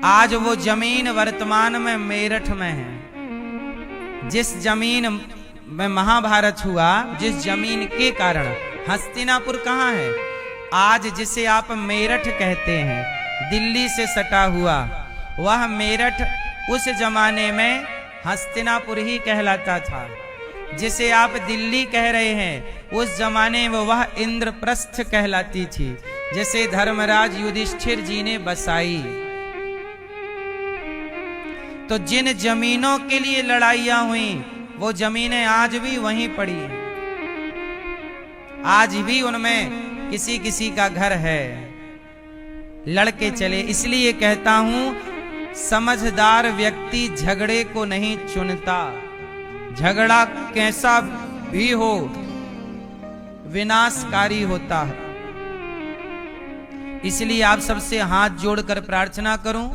आज वो जमीन वर्तमान में मेरठ में है। जिस जमीन में महाभारत हुआ, जिस जमीन के कारण हस्तिनापुर कहां है आज, जिसे आप मेरठ कहते हैं, दिल्ली से सटा हुआ, वह मेरठ उस जमाने में हस्तिनापुर ही कहलाता था। जिसे आप दिल्ली कह रहे हैं, उस जमाने में वह इंद्रप्रस्थ कहलाती थी, जिसे धर्मराज युधिष्ठिर जी ने बसाई। तो जिन जमीनों के लिए लड़ाइयां हुई, वो जमीनें आज भी वहीं पड़ी हैं, आज भी उनमें किसी किसी का घर है। लड़के चले। इसलिए कहता हूं, समझदार व्यक्ति झगड़े को नहीं चुनता। झगड़ा कैसा भी हो, विनाशकारी होता है। इसलिए आप सबसे हाथ जोड़कर प्रार्थना करूं,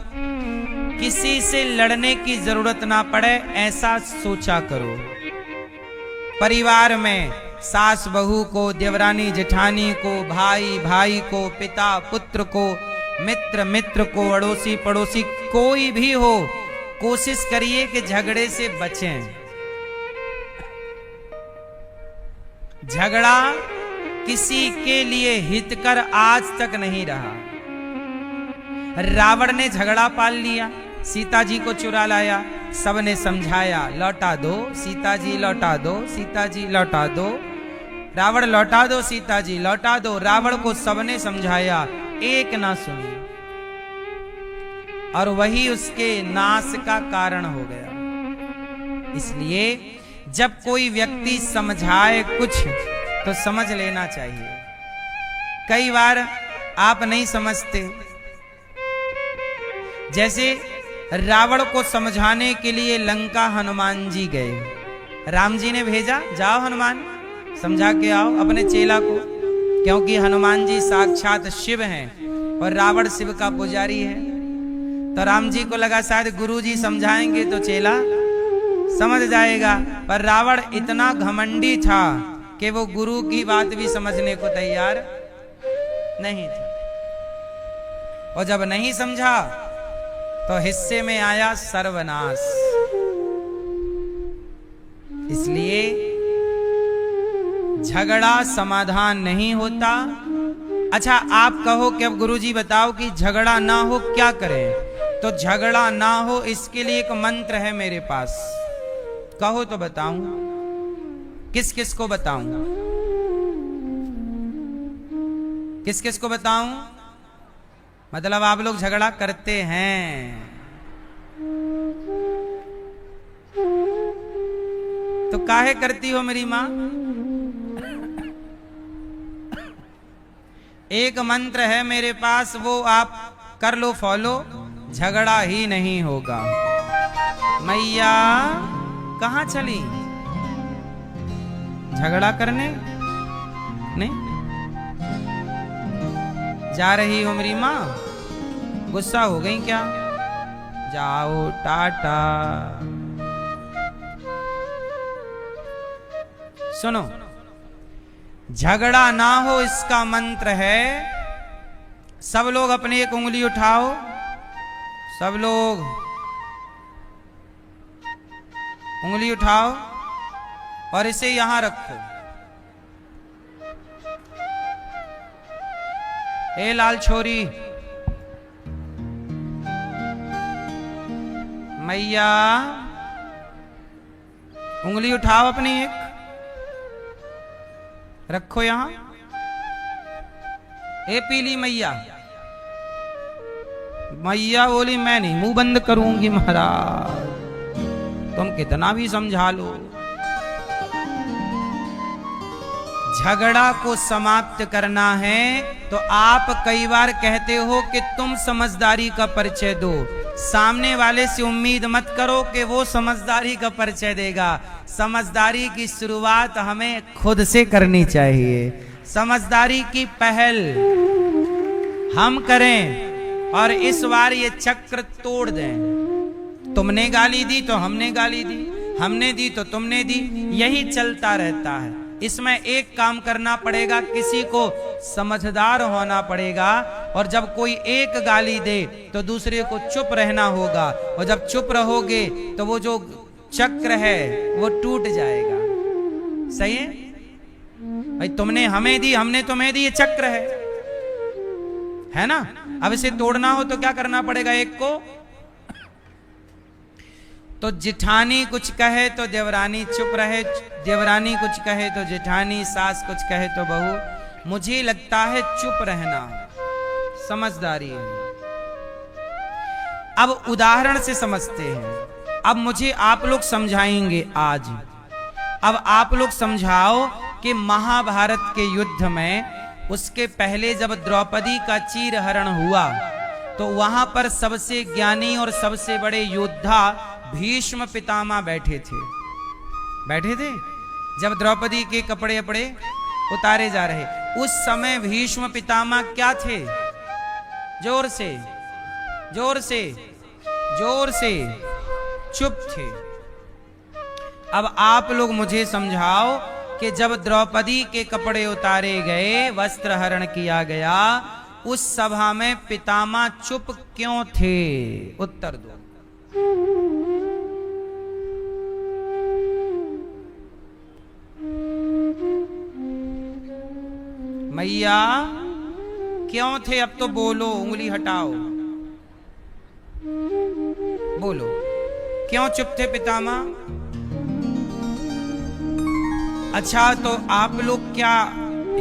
किसी से लड़ने की जरूरत ना पड़े, ऐसा सोचा करो। परिवार में सास बहू को, देवरानी जेठानी को, भाई भाई को, पिता पुत्र को, मित्र मित्र को, अड़ोसी पड़ोसी, कोई भी हो, कोशिश करिए कि झगड़े से बचें। झगड़ा किसी के लिए हितकर आज तक नहीं रहा। रावण ने झगड़ा पाल लिया, सीता जी को चुरा लाया, सबने समझाया, लौटा दो सीता जी, लौटा दो सीता जी, लौटा दो। रावण लौटा दो सीता जी, लौटा दो। रावण को सबने समझाया, एक ना सुनी, और वही उसके नाश का कारण हो गया। इसलिए जब कोई व्यक्ति समझाए कुछ, तो समझ लेना चाहिए। कई बार आप नहीं समझते। जैसे रावण को समझाने के लिए लंका हनुमान जी गए। राम जी ने भेजा, जाओ हनुमान समझा के आओ अपने चेला को, क्योंकि हनुमान जी साक्षात शिव हैं और रावण शिव का पुजारी है। तो राम जी को लगा शायद गुरु जी समझाएंगे तो चेला समझ जाएगा, पर रावण इतना घमंडी था कि वो गुरु की बात भी समझने को तैयार नहीं था। और जब नहीं समझा तो हिस्से में आया सर्वनाश। इसलिए झगड़ा समाधान नहीं होता। अच्छा, आप कहो कि अब गुरुजी बताओ कि झगड़ा ना हो क्या करें? तो झगड़ा ना हो इसके लिए एक मंत्र है मेरे पास, कहो तो बताऊं। किस किस को बताऊं? किस किस को बताऊं? मतलब आप लोग झगड़ा करते हैं, तो काहे करती हो मेरी मां? एक मंत्र है मेरे पास, वो आप कर लो फॉलो, झगड़ा ही नहीं होगा। मैया कहां चली? झगड़ा करने नहीं जा रही हो मेरी मां? गुस्सा हो गई क्या? जाओ टाटा। सुनो, झगड़ा ना हो इसका मंत्र है, सब लोग अपनी एक उंगली उठाओ, सब लोग उंगली उठाओ और इसे यहां रखो। ए लाल छोरी, मैया उंगली उठाओ अपनी एक, रखो यहां। ए पीली मैया, मैया बोली मैं नहीं मुंह बंद करूंगी महाराज, तुम कितना भी समझा लो। झगड़ा को समाप्त करना है तो आप कई बार कहते हो कि तुम समझदारी का परिचय दो, सामने वाले से उम्मीद मत करो कि वो समझदारी का परिचय देगा। समझदारी की शुरुआत हमें खुद से करनी चाहिए। समझदारी की पहल हम करें और इस बार ये चक्र तोड़ दें। तुमने गाली दी तो हमने गाली दी, हमने दी तो तुमने दी, यही चलता रहता है। इसमें एक काम करना पड़ेगा, किसी को समझदार होना पड़ेगा, और जब कोई एक गाली दे तो दूसरे को चुप रहना होगा, और जब चुप रहोगे तो वो जो चक्र है वो टूट जाएगा। सही है भाई, तुमने हमें दी, हमने तुम्हें दी, ये चक्र है ना। अब इसे तोड़ना हो तो क्या करना पड़ेगा? एक को तो जिठानी कुछ कहे तो देवरानी चुप रहे, देवरानी कुछ कहे तो जिठानी, सास कुछ कहे तो बहू। मुझे लगता है चुप रहना समझदारी है। अब उदाहरण से समझते हैं। अब मुझे आप लोग समझाएंगे आज। अब आप लोग समझाओ कि महाभारत के युद्ध में उसके पहले जब द्रौपदी का चीरहरण हुआ तो वहां पर सबसे ज्ञानी और सबसे बड़े योद्धा भीष्म पितामह बैठे थे। जब द्रौपदी के कपड़े अपड़े उतारे जा रहे, उस समय भीष्म पितामह क्या थे? जोर से चुप थे। अब आप लोग मुझे समझाओ कि जब द्रौपदी के कपड़े उतारे गए, वस्त्र हरण किया गया, उस सभा में पितामह चुप क्यों थे? उत्तर दो। मैया क्यों थे? अब तो बोलो, उंगली हटाओ, बोलो क्यों चुप थे पितामह? अच्छा, तो आप लोग क्या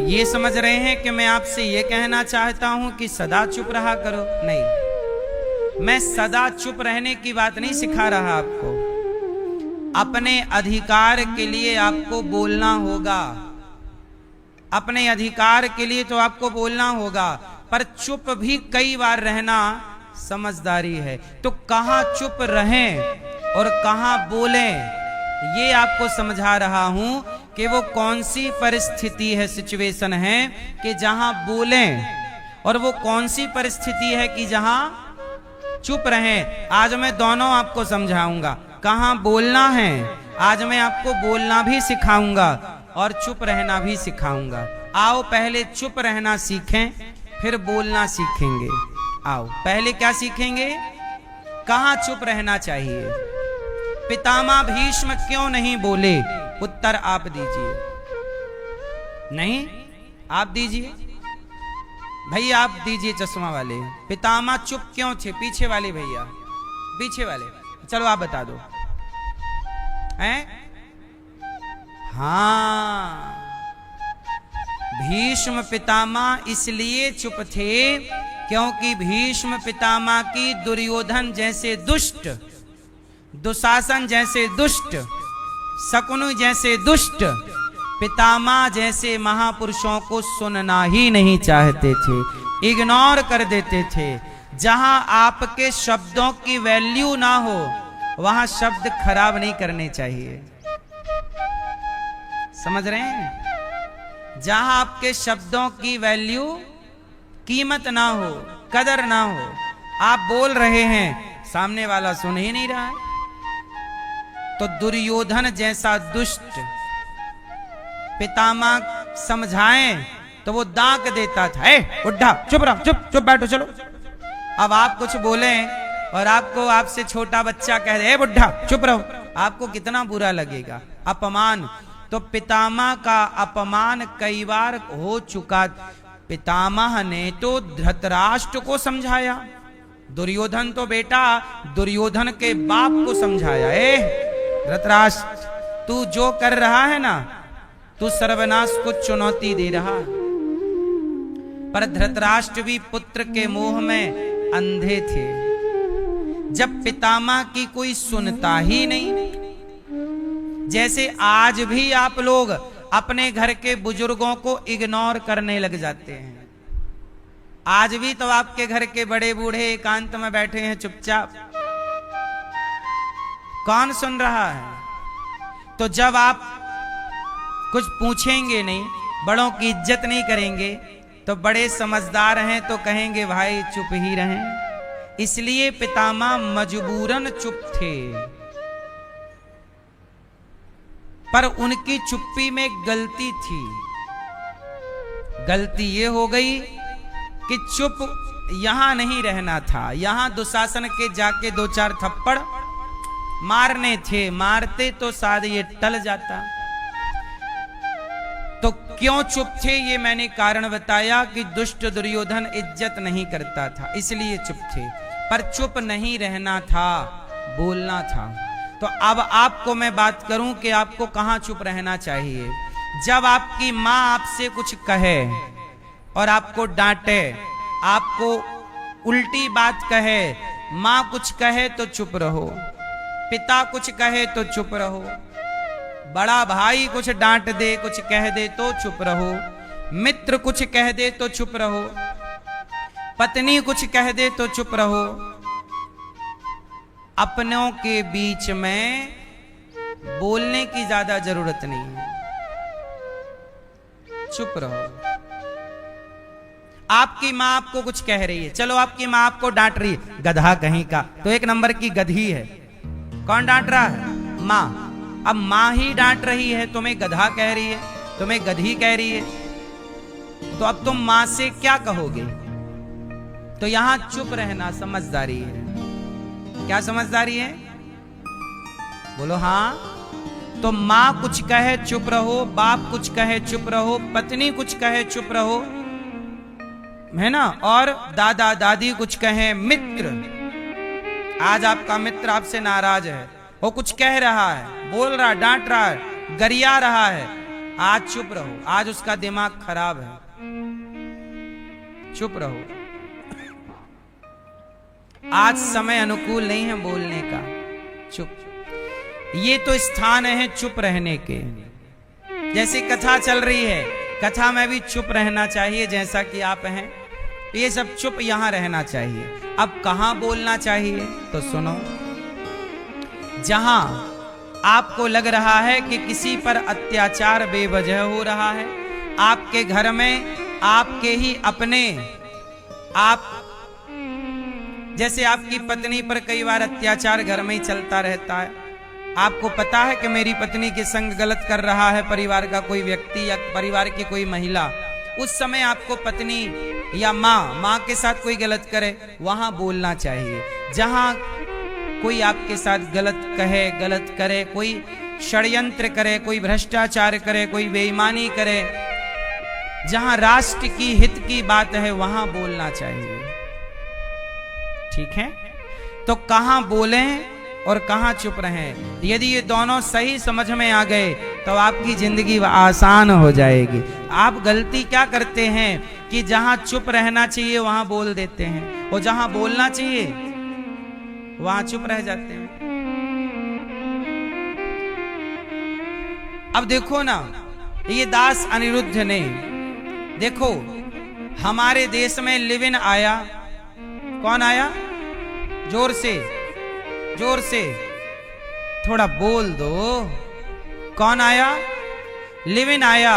ये समझ रहे हैं कि मैं आपसे ये कहना चाहता हूं कि सदा चुप रहा करो? नहीं, मैं सदा चुप रहने की बात नहीं सिखा रहा आपको। अपने अधिकार के लिए आपको बोलना होगा, अपने अधिकार के लिए तो आपको बोलना होगा, पर चुप भी कई बार रहना समझदारी है। तो कहां चुप रहें और कहां बोलें, ये आपको समझा रहा हूं कि वो कौन सी परिस्थिति है, सिचुएशन है कि जहां बोलें, और वो कौन सी परिस्थिति है कि जहां चुप रहें। आज मैं दोनों आपको समझाऊंगा। कहां बोलना है, आज मैं आपको बोलना भी सिखाऊंगा और चुप रहना भी सिखाऊंगा। आओ पहले चुप रहना सीखें, फिर बोलना सीखेंगे। आओ पहले क्या सीखेंगे? कहां चुप रहना चाहिए। पितामह भीष्म क्यों नहीं बोले? उत्तर आप दीजिए। नहीं, आप दीजिए भैया, आप दीजिए चश्मा वाले। पितामह चुप क्यों थे? पीछे वाले भैया, पीछे वाले, चलो आप बता दो। हैं? हाँ, भीष्म पितामह इसलिए चुप थे क्योंकि भीष्म पितामह की दुर्योधन जैसे दुष्ट, दुशासन जैसे दुष्ट, शकुनी जैसे दुष्ट पितामह जैसे महापुरुषों को सुनना ही नहीं चाहते थे, इग्नोर कर देते थे। जहां आपके शब्दों की वैल्यू ना हो वहां शब्द खराब नहीं करने चाहिए। समझ रहे हैं? जहां आपके शब्दों की वैल्यू, कीमत ना हो, कदर ना हो, आप बोल रहे हैं, सामने वाला सुन ही नहीं रहा है, तो दुर्योधन जैसा दुष्ट पितामह समझाएं तो वो दांत देता था। बुड्ढा चुप रहो, चुप बैठो, चलो। अब आप कुछ बोलें और आपको आपसे छोटा बच्चा कह दे बुड्ढा चुप रहो, आपको कितना बुरा लगेगा। अपमान। तो पितामह का अपमान कई बार हो चुका। पितामह ने तो धृतराष्ट्र को समझाया, दुर्योधन तो बेटा दुर्योधन के बाप को समझाया। धृतराष्ट्र, तू जो कर रहा है ना, तू सर्वनाश को चुनौती दे रहा। पर धृतराष्ट्र भी पुत्र के मोह में अंधे थे। जब पितामह की कोई सुनता ही नहीं, जैसे आज भी आप लोग अपने घर के बुजुर्गों को इग्नोर करने लग जाते हैं। आज भी तो आपके घर के बड़े बूढ़े एकांत में बैठे हैं चुपचाप, कौन सुन रहा है? तो जब आप कुछ पूछेंगे नहीं, बड़ों की इज्जत नहीं करेंगे, तो बड़े समझदार हैं तो कहेंगे भाई चुप ही रहें। इसलिए पितामह मजबूरन चुप थे, पर उनकी चुप्पी में गलती थी। गलती ये हो गई कि चुप यहां नहीं रहना था, यहां दुशासन के जाके 2-4 थप्पड़ मारने थे। मारते तो शायद ये टल जाता। तो क्यों चुप थे ये मैंने कारण बताया कि दुष्ट दुर्योधन इज्जत नहीं करता था, इसलिए चुप थे। पर चुप नहीं रहना था, बोलना था। तो अब आपको मैं बात करूं कि आपको कहां चुप रहना चाहिए। जब आपकी माँ आपसे कुछ कहे और आपको डांटे, आपको उल्टी बात कहे, माँ कुछ कहे तो चुप रहो, पिता कुछ कहे तो चुप रहो, बड़ा भाई कुछ डांट दे, कुछ कह दे तो चुप रहो, मित्र कुछ कह दे तो चुप रहो, पत्नी कुछ कह दे तो चुप रहो। अपनों के बीच में बोलने की ज्यादा जरूरत नहीं है, चुप रहो। आपकी माँ आपको कुछ कह रही है, चलो आपकी माँ आपको डांट रही है, गधा कहीं का, तो 1 नंबर की गधी है। कौन डांट रहा है? माँ। अब माँ ही डांट रही है, तुम्हें गधा कह रही है, तुम्हें गधी कह रही है, तो अब तुम माँ से क्या कहोगे? तो यहां चुप रहना समझदारी है। क्या समझदारी है? बोलो हाँ। तो माँ कुछ कहे चुप रहो, बाप कुछ कहे चुप रहो, पत्नी कुछ कहे चुप रहो, है ना, और दादा दादी कुछ कहे, मित्र, आज आपका मित्र आपसे नाराज है, वो कुछ कह रहा है, बोल रहा, डांट रहा है, गरिया रहा है, आज चुप रहो, आज उसका दिमाग खराब है, चुप रहो, आज समय अनुकूल नहीं है बोलने का, चुप। ये तो स्थान है चुप रहने के। जैसे कथा चल रही है, कथा में भी चुप रहना चाहिए, जैसा कि आप हैं, ये सब चुप यहां रहना चाहिए। अब कहां बोलना चाहिए? तो सुनो, जहां आपको लग रहा है कि किसी पर अत्याचार बेवजह हो रहा है, आपके घर में आपके ही अपने, आप जैसे आपकी पत्नी पर कई बार अत्याचार घर में ही चलता रहता है, आपको पता है कि मेरी पत्नी के संग गलत कर रहा है परिवार का कोई व्यक्ति या परिवार की कोई महिला, उस समय आपको पत्नी या माँ के साथ कोई गलत करे, वहां बोलना चाहिए। जहां कोई आपके साथ गलत कहे, गलत करे, कोई षड्यंत्र करे, कोई भ्रष्टाचार करे, कोई बेईमानी करे, जहां राष्ट्र की हित की बात है वहां बोलना चाहिए। ठीक है? तो कहां बोलें और कहां चुप रहें, यदि ये दोनों सही समझ में आ गए तो आपकी जिंदगी आसान हो जाएगी। आप गलती क्या करते हैं कि जहां चुप रहना चाहिए वहां बोल देते हैं, और जहां बोलना चाहिए वहां चुप रह जाते हैं। अब देखो ना, ये दास अनिरुद्ध ने, देखो हमारे देश में लिव इन आया। कौन आया? जोर से, जोर से थोड़ा बोल दो। कौन आया? लिव इन आया।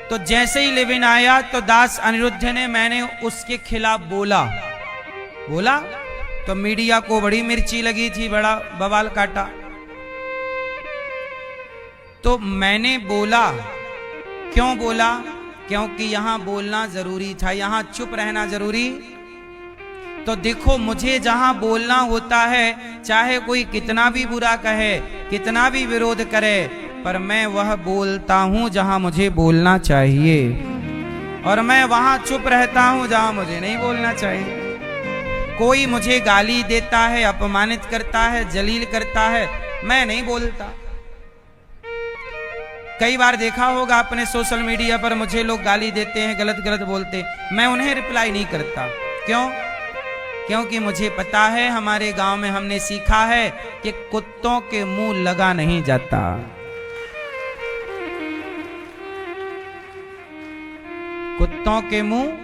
तो जैसे ही लिव इन आया तो दास अनिरुद्ध ने, मैंने उसके खिलाफ बोला तो मीडिया को बड़ी मिर्ची लगी थी, बड़ा बवाल काटा। तो मैंने बोला, क्यों बोला? क्योंकि यहां बोलना जरूरी था, यहां चुप रहना जरूरी। तो देखो, मुझे जहां बोलना होता है, चाहे कोई कितना भी बुरा कहे, कितना भी विरोध करे, पर मैं वह बोलता हूं जहां मुझे बोलना चाहिए, और मैं वहां चुप रहता हूं जहां मुझे नहीं बोलना चाहिए। कोई मुझे गाली देता है, अपमानित करता है, जलील करता है, मैं नहीं बोलता। कई बार देखा होगा अपने सोशल मीडिया पर, मुझे लोग गाली देते हैं, गलत गलत बोलते, मैं उन्हें रिप्लाई नहीं करता। क्यों? क्योंकि मुझे पता है, हमारे गांव में हमने सीखा है कि कुत्तों के मुंह लगा नहीं जाता। कुत्तों के मुंह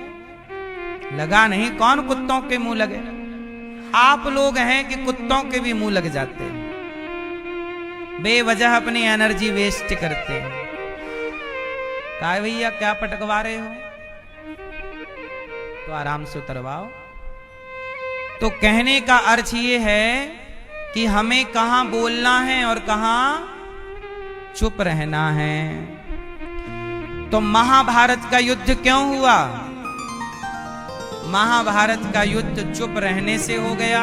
लगा नहीं। कौन कुत्तों के मुंह लगे? आप लोग हैं कि कुत्तों के भी मुंह लग जाते हैं। बेवजह अपनी एनर्जी वेस्ट करते हैं। कहा भैया क्या पटकवा रहे हो, तो आराम से उतरवाओ। तो कहने का अर्थ ये है कि हमें कहां बोलना है और कहां चुप रहना है। तो महाभारत का युद्ध क्यों हुआ? महाभारत का युद्ध चुप रहने से हो गया।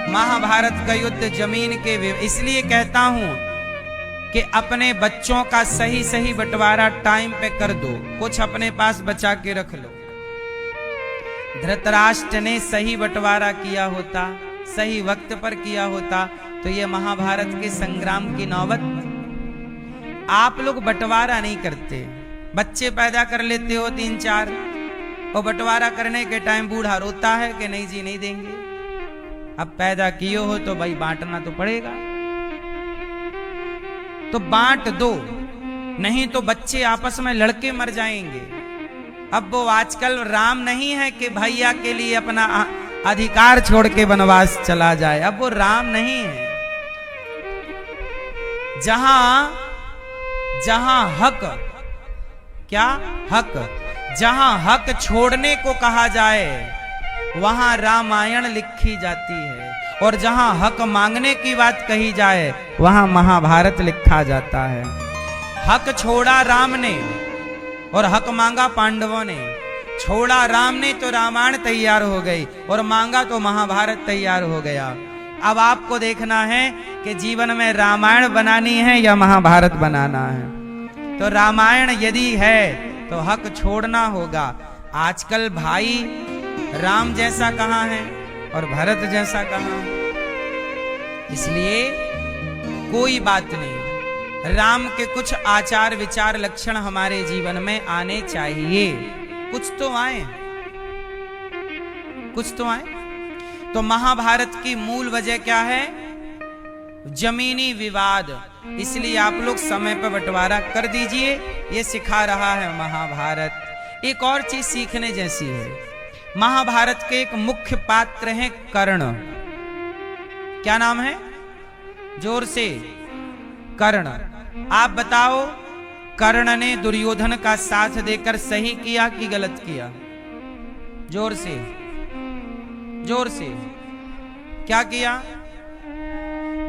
महाभारत का युद्ध जमीन के इसलिए कहता हूं कि अपने बच्चों का सही सही बंटवारा टाइम पे कर दो, कुछ अपने पास बचा के रख लो। धृतराष्ट्र ने सही बंटवारा किया होता, सही वक्त पर किया होता, तो ये महाभारत के संग्राम की नौबत। आप लोग बंटवारा नहीं करते, बच्चे पैदा कर लेते हो 3-4, और बंटवारा करने के टाइम बूढ़ा रोता है कि नहीं जी नहीं देंगे। अब पैदा किए हो तो भाई बांटना तो पड़ेगा, तो बांट दो, नहीं तो बच्चे आपस में लड़के मर जाएंगे। अब वो आजकल राम नहीं है कि भैया के लिए अपना अधिकार छोड़ के वनवास चला जाए, अब वो राम नहीं है। जहां हक, क्या हक, जहां हक छोड़ने को कहा जाए वहां रामायण लिखी जाती है, और जहां हक मांगने की बात कही जाए वहां महाभारत लिखा जाता है। हक छोड़ा राम ने और हक मांगा पांडवों ने। छोड़ा राम ने तो रामायण तैयार हो गई, और मांगा तो महाभारत तैयार हो गया। अब आपको देखना है कि जीवन में रामायण बनानी है या महाभारत बनाना है। तो रामायण यदि है तो हक छोड़ना होगा। आजकल भाई राम जैसा कहां है और भरत जैसा कहां है। इसलिए कोई बात नहीं, राम के कुछ आचार विचार लक्षण हमारे जीवन में आने चाहिए, कुछ तो आए, कुछ तो आए। तो महाभारत की मूल वजह क्या है? जमीनी विवाद। इसलिए आप लोग समय पर बंटवारा कर दीजिए, ये सिखा रहा है महाभारत। एक और चीज सीखने जैसी है, महाभारत के एक मुख्य पात्र हैं कर्ण। क्या नाम है? जोर से, कर्ण। आप बताओ, कर्ण ने दुर्योधन का साथ देकर सही किया कि गलत किया? जोर से, जोर से। क्या किया?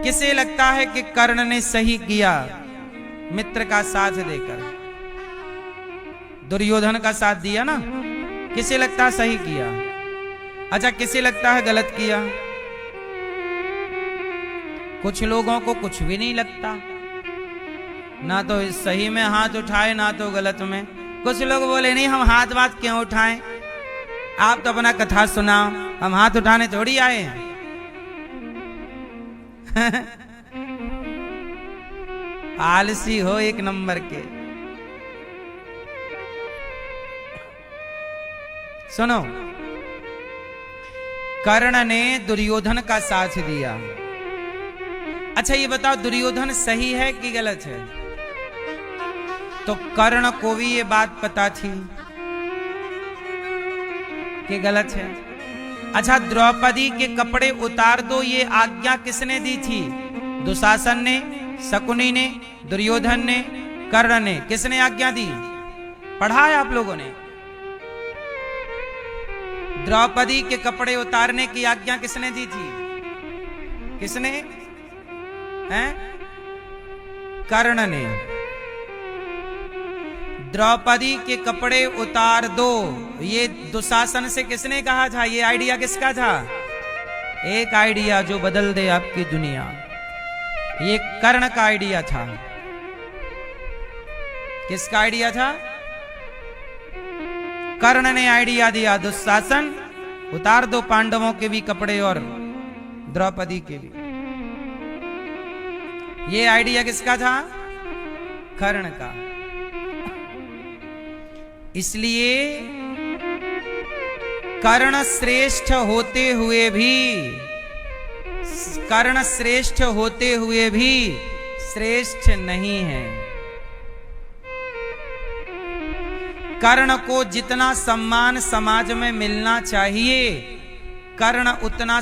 किसे लगता है कि कर्ण ने सही किया मित्र का साथ देकर? दुर्योधन का साथ दिया ना, किसे लगता है सही किया? अच्छा, किसे लगता है गलत किया? कुछ लोगों को कुछ भी नहीं लगता, ना तो सही में हाथ उठाए ना तो गलत में। कुछ लोग बोले नहीं हम हाथ बात क्यों उठाएं, आप तो अपना कथा सुनाओ, हम हाथ उठाने थोड़ी आए हैं। आलसी हो एक नंबर के। सुनो, कर्ण ने दुर्योधन का साथ दिया। अच्छा ये बताओ, दुर्योधन सही है कि गलत है? तो कर्ण को भी ये बात पता थी कि गलत है। अच्छा, द्रौपदी के कपड़े उतार दो ये आज्ञा किसने दी थी? दुशासन ने, शकुनी ने, दुर्योधन ने, कर्ण ने। किसने आज्ञा दी? पढ़ा है आप लोगों ने? द्रौपदी के कपड़े उतारने की आज्ञा किसने दी थी? किसने? हैं? कर्ण ने। द्रौपदी के कपड़े उतार दो, ये दुशासन से किसने कहा था? ये आइडिया किसका था? एक आइडिया जो बदल दे आपकी दुनिया, ये कर्ण का आइडिया था। किसका आइडिया था? कर्ण ने आइडिया दिया, दुशासन उतार दो पांडवों के भी कपड़े और द्रौपदी के भी। ये आइडिया किसका था? कर्ण का। इसलिए कर्ण श्रेष्ठ होते हुए भी, कर्ण श्रेष्ठ होते हुए भी श्रेष्ठ नहीं है। कर्ण को जितना सम्मान समाज में मिलना चाहिए, कर्ण उतना